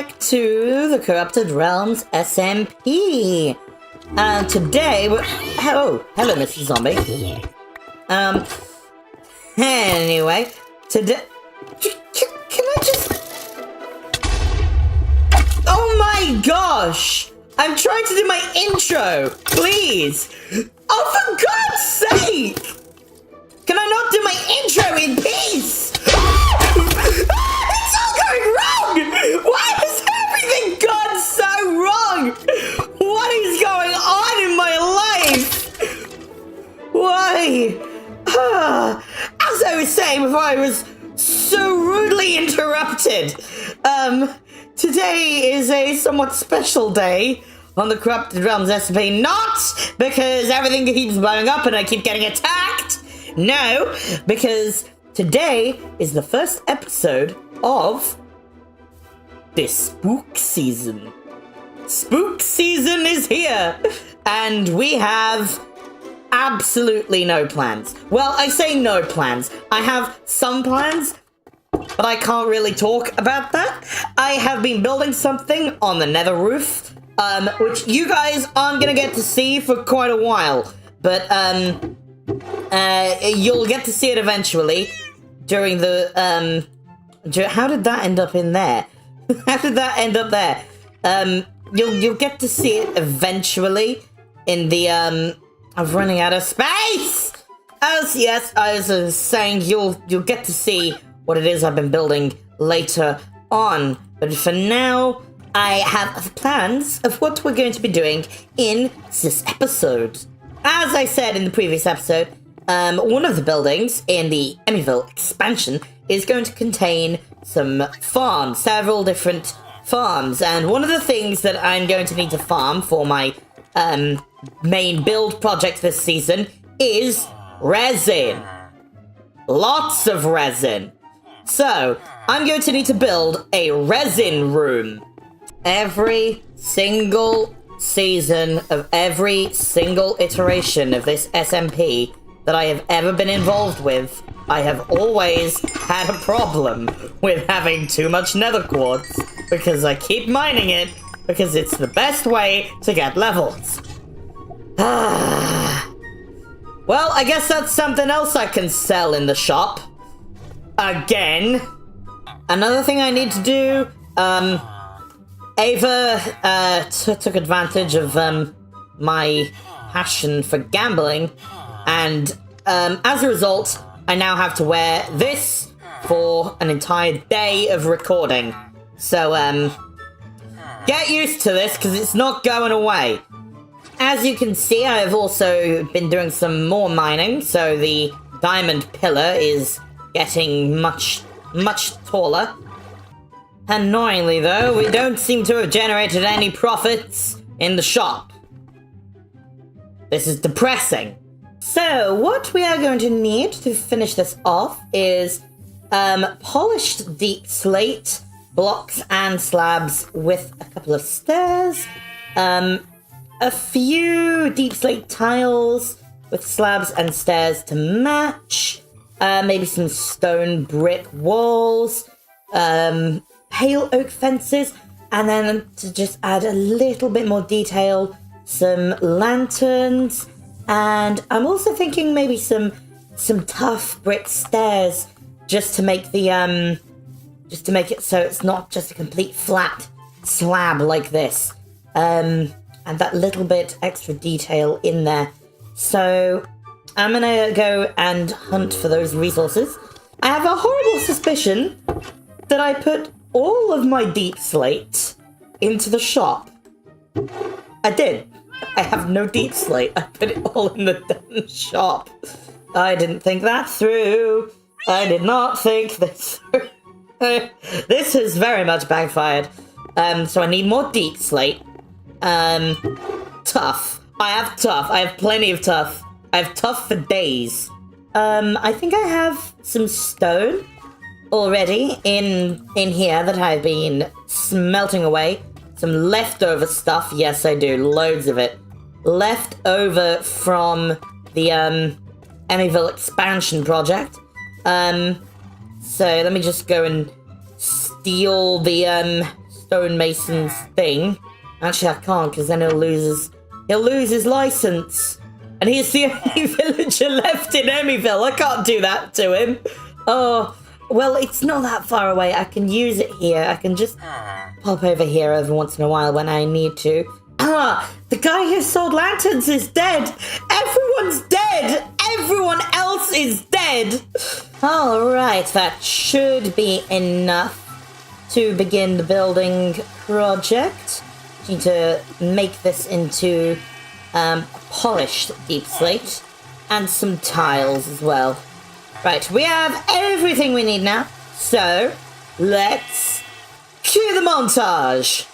back to the Corrupted Realms SMP. Today we're... Oh, hello, Mr. Zombie. Anyway, today... Can I just... Oh my gosh! I'm trying to do my intro! Please! Oh, for God's sake! Can I not do my intro in peace? It's all going wrong! Why has everything gone so wrong? What is going on in my life? Why? As I was saying before I was so rudely interrupted, today is a somewhat special day on the Corrupted Realms SMP. Not because everything keeps blowing up and I keep getting attacked. No, because today is the first episode of this spook season. Spook season is here, and we have absolutely no plans. Well, I say no plans. I have some plans, but I can't really talk about that. I have been building something on the nether roof, which you guys aren't gonna get to see for quite a while, but, you'll get to see it eventually during the, how did that end up in there? How did that end up there? You'll get to see it eventually in the, I'm running out of space! Yes, I was saying you'll get to see what it is I've been building later on. But for now, I have plans of what we're going to be doing in this episode. As I said in the previous episode, one of the buildings in the Emmyville expansion is going to contain some farms, several different farms, and one of the things that I'm going to need to farm for my main build project this season is resin. Lots of resin. So, I'm going to need to build a resin room. Every single season of every single iteration of this SMP that I have ever been involved with, I have always had a problem with having too much nether quartz, because I keep mining it, because it's the best way to get levels. Well, I guess that's something else I can sell in the shop. Again. Another thing I need to do, Ava took advantage of my passion for gambling, and as a result, I now have to wear this for an entire day of recording. So, get used to this, because it's not going away. As you can see, I've also been doing some more mining, so the diamond pillar is getting much taller. Annoyingly, though, we don't seem to have generated any profits in the shop. This is depressing. So, what we are going to need to finish this off is polished deep slate blocks and slabs with a couple of stairs, a few deep slate tiles with slabs and stairs to match, maybe some stone brick walls, pale oak fences, and then to just add a little bit more detail, some lanterns, and I'm also thinking maybe some tough brick stairs just to make the just to make it so it's not just a complete flat slab like this, and that little bit extra detail in there. So I'm gonna go and hunt for those resources. I have a horrible suspicion that I put all of my deep slate into the shop. I did. I have no deep slate. I put it all in the damn shop. I didn't think that through. I did not think this through. This has very much backfired. So I need more deep slate. Tough. I have tough. I have plenty of tough. I have tough for days. I think I have some stone already in here that I've been smelting away. Some leftover stuff. Yes, I do. Loads of it. Left over from the Emmyville expansion project. So let me just go and steal the stonemason's thing. Actually, I can't, because then he'll lose his license. And he's the only villager left in Emmyville. I can't do that to him. Oh, well, it's not that far away. I can use it here. I can just pop over here every once in a while when I need to. Ah, the guy who sold lanterns is dead. Everyone's dead. Everyone else is dead. All right, that should be enough to begin the building project. Need to make this into polished deep slate and some tiles as well. Right, we have everything we need now, so let's cue the montage.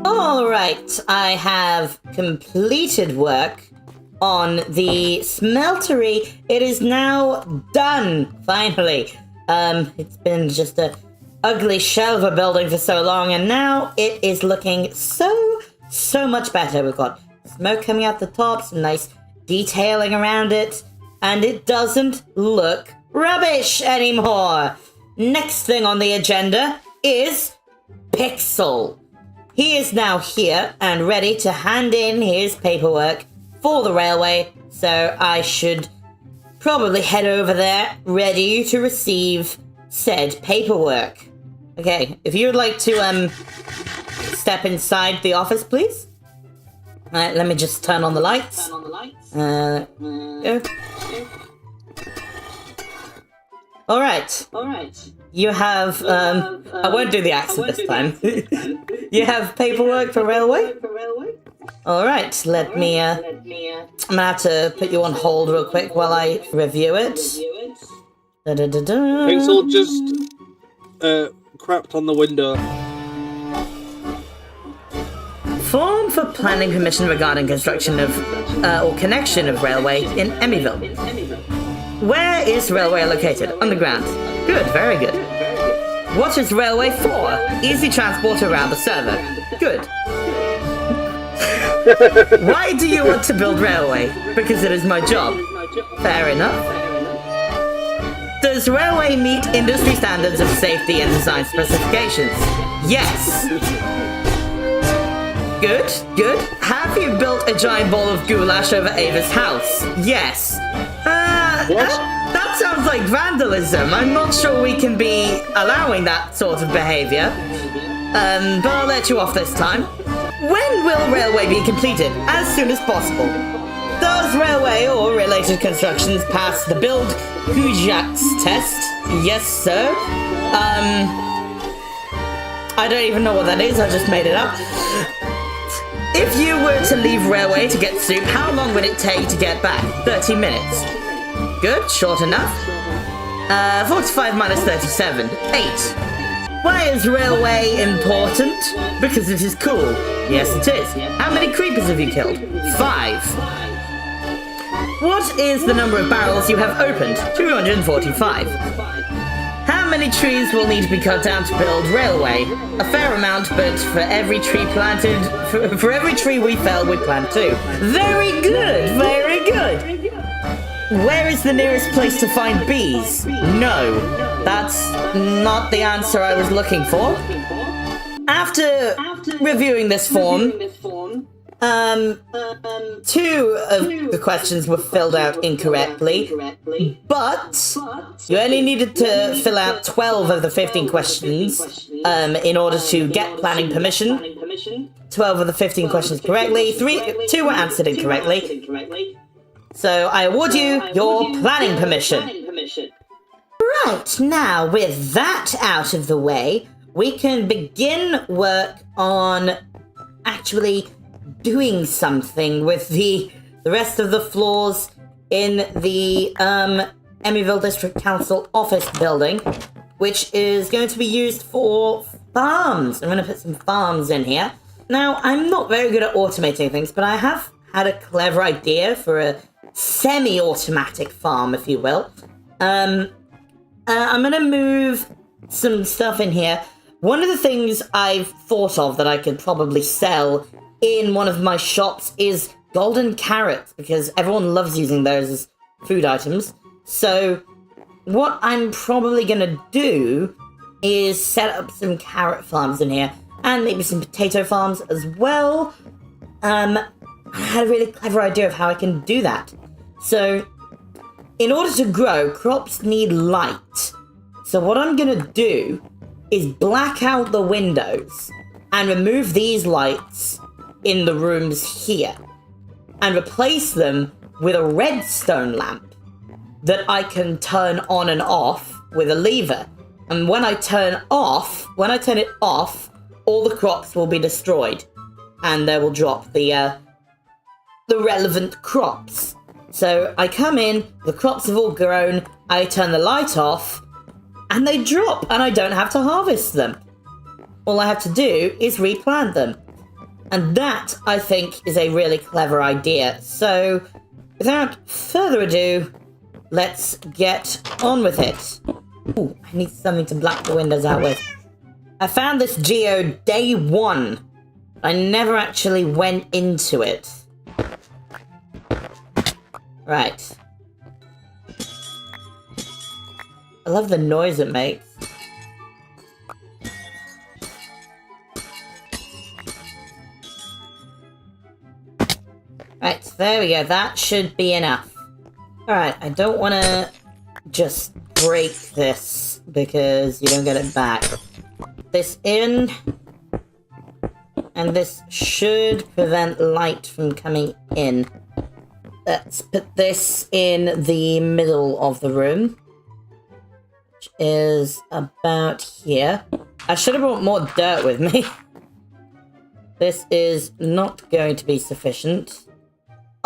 Alright, I have completed work on the smeltery. It is now done, finally. It's been just a ugly shell of a building for so long, and now it is looking so much better. We've got smoke coming out the top, some nice detailing around it, and it doesn't look rubbish anymore. Next thing on the agenda is Pixel. He is now here and ready to hand in his paperwork for the railway, so I should probably head over there ready to receive said paperwork. Okay, if you would like to step inside the office, please. Alright, let me just turn on the lights. Go. Alright. You have, I won't do the accent this time. You have paperwork for railway? Alright, let me, I'm gonna have to put you on hold real quick while I review it. Pixel just, crapped on the window. Form for planning permission regarding construction of, or connection of railway in Emmyville. Where is railway located? Underground. Good, very good. What is railway for? Easy transport around the server. Good. Why do you want to build railway? Because it is my job. Fair enough. Does railway meet industry standards of safety and design specifications? Yes. Good, good. Have you built a giant ball of goulash over Ava's house? Yes. That sounds like vandalism. I'm not sure we can be allowing that sort of behavior. But I'll let you off this time. When will railway be completed? As soon as possible. Does railway or related constructions pass the build Hujax test? Yes, sir. I don't even know what that is. I just made it up. If you were to leave railway to get soup, how long would it take to get back? 30 minutes. Good, short enough. 45 minus 37. 8. Why is railway important? Because it is cool. Yes, it is. How many creepers have you killed? 5. What is the number of barrels you have opened? 245. How many trees will need to be cut down to build railway? A fair amount, but for every tree planted, for every tree we fell, we plant 2. Very good, very good. Where is the nearest place to find bees? No, that's not the answer I was looking for. After reviewing this form, 2 of the questions were filled out incorrectly, but you only needed to fill out 12 of the 15 questions in order to get planning permission. 12 of the 15 questions correctly, 2 were answered incorrectly. So I award you your planning permission. Right, now with that out of the way, we can begin work on actually doing something with the rest of the floors in the Emmyville District Council Office building, which is going to be used for farms. I'm going to put some farms in here. Now, I'm not very good at automating things, but I have had a clever idea for a semi-automatic farm, if you will. I'm gonna move some stuff in here. One of the things I've thought of that I could probably sell in one of my shops is golden carrots, because everyone loves using those as food items. So what I'm probably gonna do is set up some carrot farms in here, and maybe some potato farms as well. I had a really clever idea of how I can do that. So in order to grow, crops need light. So what I'm gonna do is black out the windows and remove these lights in the rooms here and replace them with a redstone lamp that I can turn on and off with a lever. And when I turn it off, all the crops will be destroyed and they will drop the relevant crops. So I come in, the crops have all grown, I turn the light off, and they drop, and I don't have to harvest them. All I have to do is replant them. And that, I think, is a really clever idea. So, without further ado, let's get on with it. Ooh, I need something to black the windows out with. I found this geode day one. I never actually went into it. Right. I love the noise it makes. Right, there we go. That should be enough. Alright, I don't want to just break this because you don't get it back. This in. And this should prevent light from coming in. Let's put this in the middle of the room. Which is about here. I should have brought more dirt with me. This is not going to be sufficient.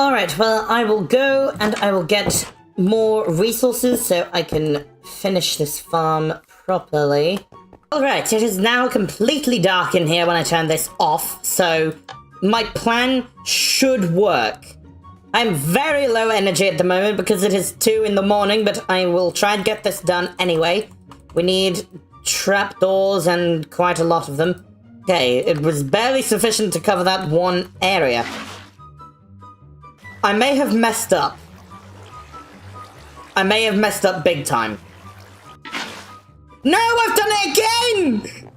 Alright, well, I will go and I will get more resources so I can finish this farm properly. Alright, it is now completely dark in here when I turn this off, so my plan should work. I'm very low energy at the moment because it is 2 in the morning, but I will try and get this done anyway. We need trapdoors and quite a lot of them. Okay, it was barely sufficient to cover that one area. I may have messed up. I may have messed up big time. No, I've done it again!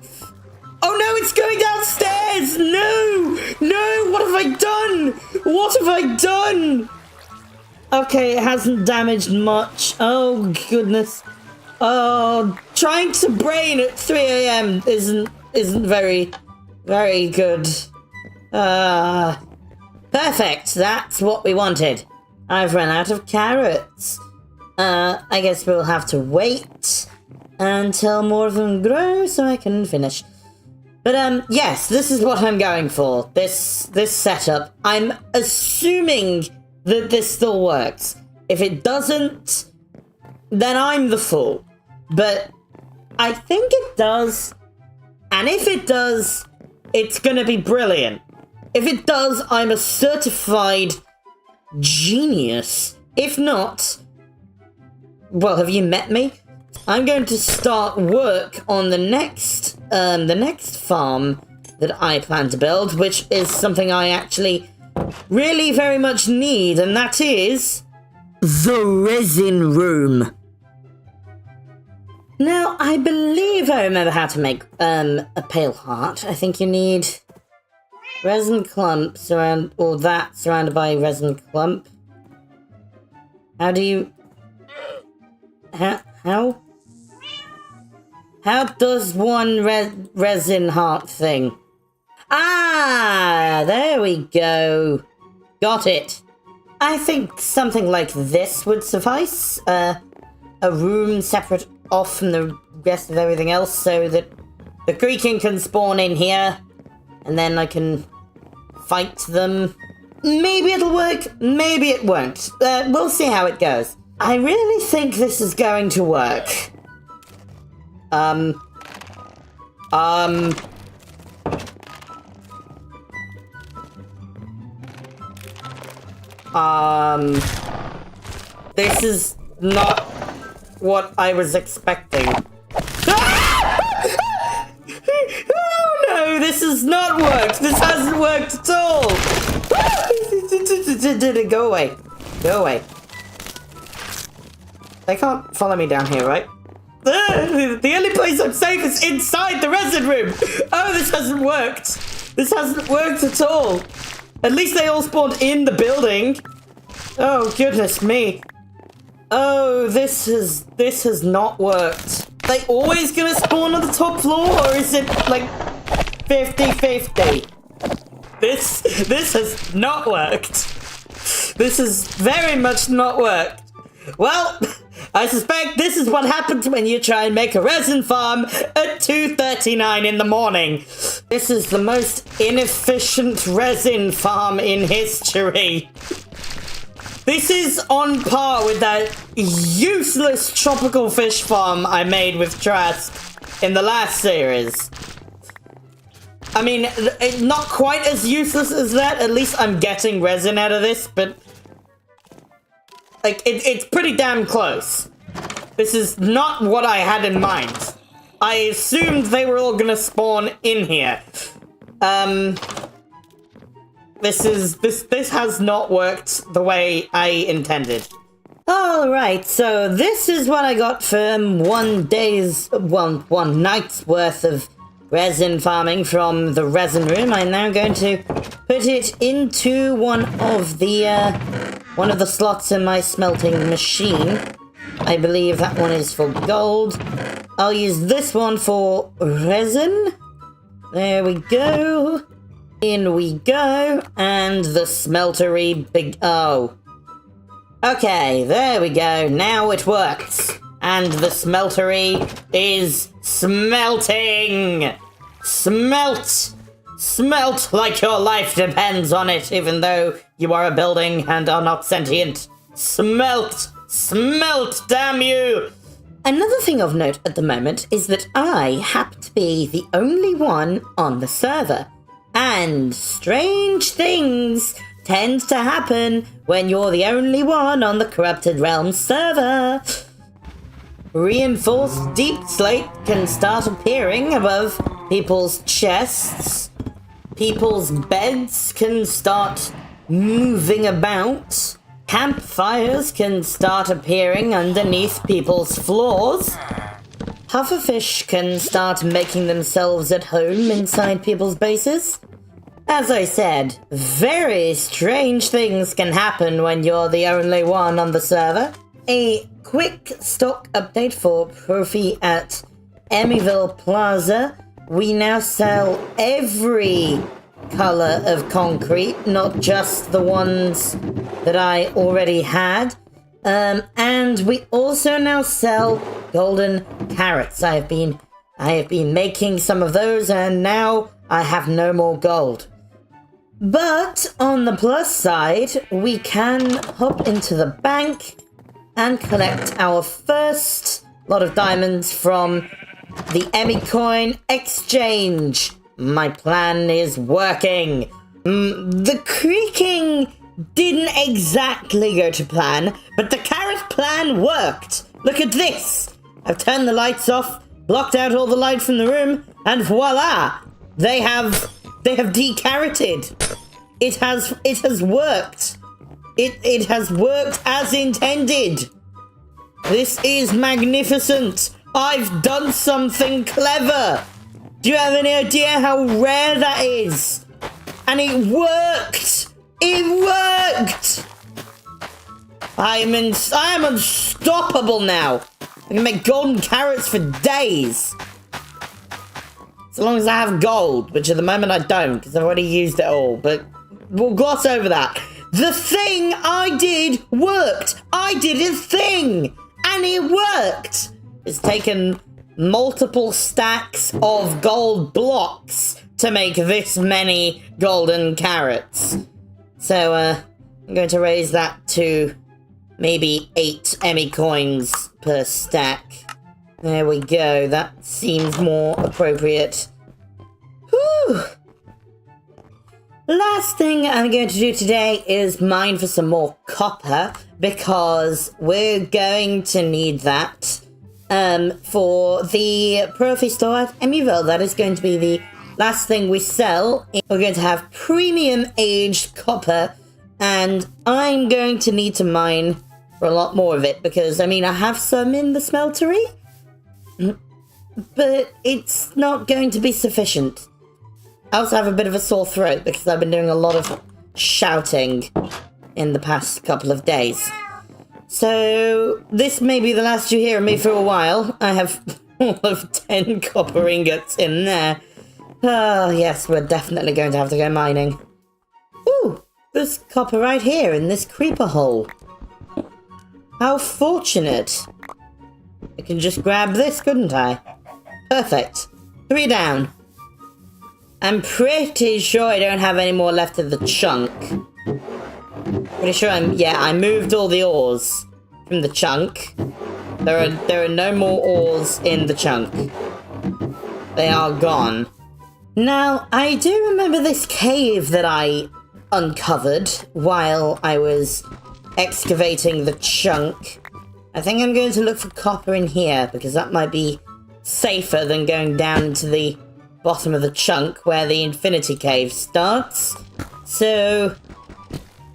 Oh no, it's going downstairs! No! No, what have I done? What have I done? Okay, it hasn't damaged much. Oh, goodness. Oh, trying to brain at 3 AM isn't very good. Perfect, that's what we wanted. I've run out of carrots. I guess we'll have to wait until more of them grow so I can finish. But, yes, this is what I'm going for. This setup. I'm assuming that this still works. If it doesn't, then I'm the fool. But I think it does. And if it does, it's gonna be brilliant. If it does, I'm a certified genius. If not, well, have you met me? I'm going to start work on the next farm that I plan to build, which is something I actually really very much need, and that is the Resin Room. Now, I believe I remember how to make a pale heart. I think you need resin clumps around, or that surrounded by resin clump. How do you... How? How does one resin heart thing? Ah, there we go. Got it. I think something like this would suffice. A room separate off from the rest of everything else so that the creaking can spawn in here and then I can fight them. Maybe it'll work, maybe it won't. We'll see how it goes. I really think this is going to work. This is not what I was expecting. Oh no, this has not worked. This hasn't worked at all. Go away. Go away. They can't follow me down here, right? The only place I'm safe is inside the resin room. Oh, this hasn't worked. This hasn't worked at all. At least they all spawned in the building. Oh, goodness me. Oh, this has not worked. Are they always gonna spawn on the top floor, or is it like 50-50? This has not worked. This has very much not worked. Well, I suspect this is what happens when you try and make a resin farm at 2:39 in the morning. This is the most inefficient resin farm in history. This is on par with that useless tropical fish farm I made with Trask in the last series. I mean, not quite as useless as that. At least I'm getting resin out of this, but like, it's pretty damn close. This is not what I had in mind. I assumed they were all gonna spawn in here. This has not worked the way I intended. Alright, so this is what I got from one night's worth of resin farming from the resin room. I'm now going to put it into one of the slots in my smelting machine. I believe that one is for gold. I'll use this one for resin. There we go. In we go. And the smeltery oh. Okay, there we go. Now it works. And the smeltery is smelting! Smelt! Smelt like your life depends on it, even though you are a building and are not sentient. Smelt! Smelt, damn you! Another thing of note at the moment is that I happen to be the only one on the server. And strange things tend to happen when you're the only one on the Corrupted Realms server. Reinforced deep slate can start appearing above people's chests. People's beds can start moving about. Campfires can start appearing underneath people's floors. Pufferfish can start making themselves at home inside people's bases. As I said, very strange things can happen when you're the only one on the server. A quick stock update for Profi at Emmyville Plaza. We now sell every color of concrete, not just the ones that I already had. And we also now sell golden carrots. I have been making some of those, and now I have no more gold. But on the plus side, we can hop into the bank and collect our first lot of diamonds from the Emmy coin exchange. My plan is working. The creaking didn't exactly go to plan, but the carrot plan worked. Look at this. I've turned the lights off, blocked out all the light from the room, and voila! They have de-carroted. It has worked. It has worked as intended. This is magnificent. I've done something clever. Do you have any idea how rare that is? And it worked. It worked. I am unstoppable now. I can make golden carrots for days. As long as I have gold, which at the moment I don't, because I've already used it all, but we'll gloss over that. The thing I did worked. I did a thing, and it worked. It's taken multiple stacks of gold blocks to make this many golden carrots. So, I'm going to raise that to maybe 8 Emmy coins per stack. There we go. That seems more appropriate. Whew. last thing I'm going to do today is mine for some more copper, because we're going to need that for the Profi store at Emmyville. That is going to be the last thing we sell. We're going to have premium aged copper, and I'm going to need to mine for a lot more of it, because, I mean, I have some in the smeltery, but it's not going to be sufficient. I also have a bit of a sore throat because I've been doing a lot of shouting in the past couple of days. So this may be the last you hear of me for a while. I have all of 10 copper ingots in there. Oh, yes, we're definitely going to have to go mining. Ooh, there's copper right here in this creeper hole. How fortunate. I can just grab this, couldn't I? Perfect. 3 down. I'm pretty sure I don't have any more left of the chunk. Pretty sure I moved all the ores from the chunk. There are no more ores in the chunk. They are gone. Now, I do remember this cave that I uncovered while I was excavating the chunk. I think I'm going to look for copper in here, because that might be safer than going down into the bottom of the chunk where the infinity cave starts. So,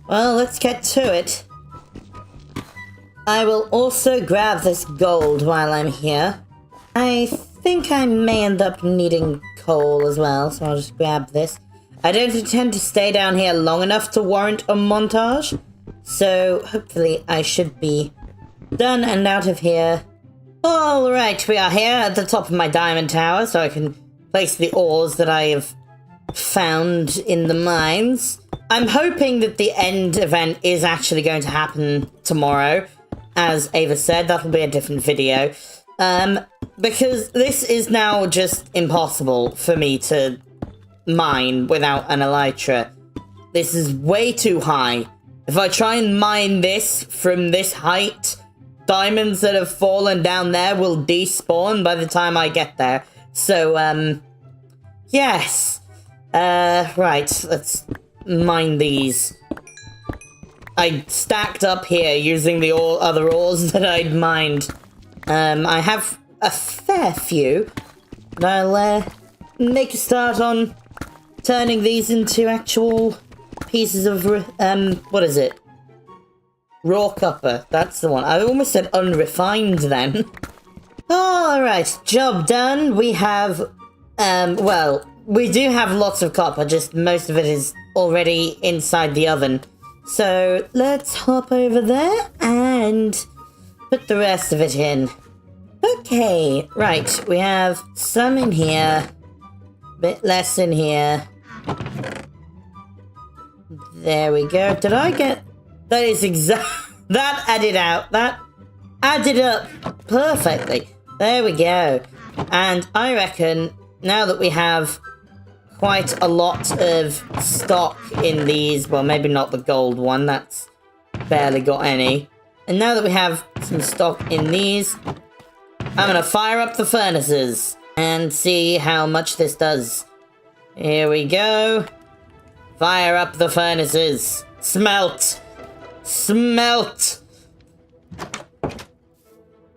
well, let's get to it. I will also grab this gold while I'm here. I think I may end up needing coal as well, so I'll just grab this. I don't intend to stay down here long enough to warrant a montage, so hopefully I should be done and out of here. Alright, we are here at the top of my diamond tower, so I can place the ores that I have found in the mines. I'm hoping that the end event is actually going to happen tomorrow. As Ava said, that'll be a different video. Because this is now just impossible for me to mine without an elytra. This is way too high. If I try and mine this from this height, diamonds that have fallen down there will despawn by the time I get there. So, yes. Right, let's mine these. I stacked up here using the other ores that I'd mined. I have a fair few, but I'll make a start on turning these into actual pieces of, what is it? Raw copper, that's the one. I almost said unrefined then. Alright, job done. We have, well, we do have lots of copper, just most of it is already inside the oven. So let's hop over there and put the rest of it in. Okay, right, we have some in here, a bit less in here. There we go. Did I get... That is that added out. That added up perfectly. There we go. And I reckon now that we have quite a lot of stock in these, well, maybe not the gold one, that's barely got any. And now that we have some stock in these, I'm gonna fire up the furnaces and see how much this does. Here we go. Fire up the furnaces. Smelt. Smelt.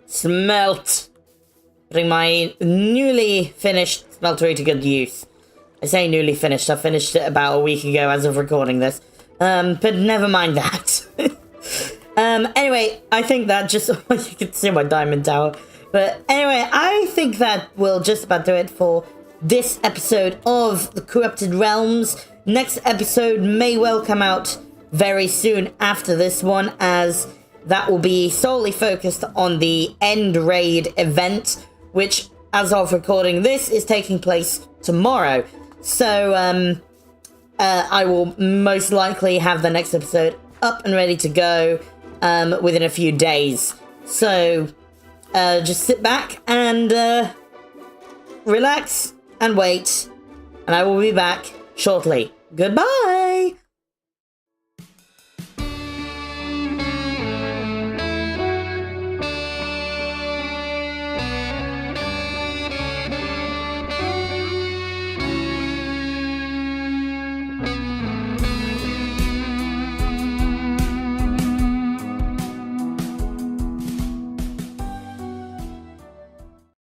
Smelt. Putting my newly finished smeltery to good use. I say newly finished. I finished it about a week ago as of recording this. But never mind that. Anyway, I think that just... you can see my diamond tower. But anyway, I think that will just about do it for this episode of The Corrupted Realms. Next episode may well come out very soon after this one, as that will be solely focused on the end raid event, which, as of recording this, is taking place tomorrow. So, I will most likely have the next episode up and ready to go within a few days. So, just sit back and relax and wait, and I will be back shortly. Goodbye!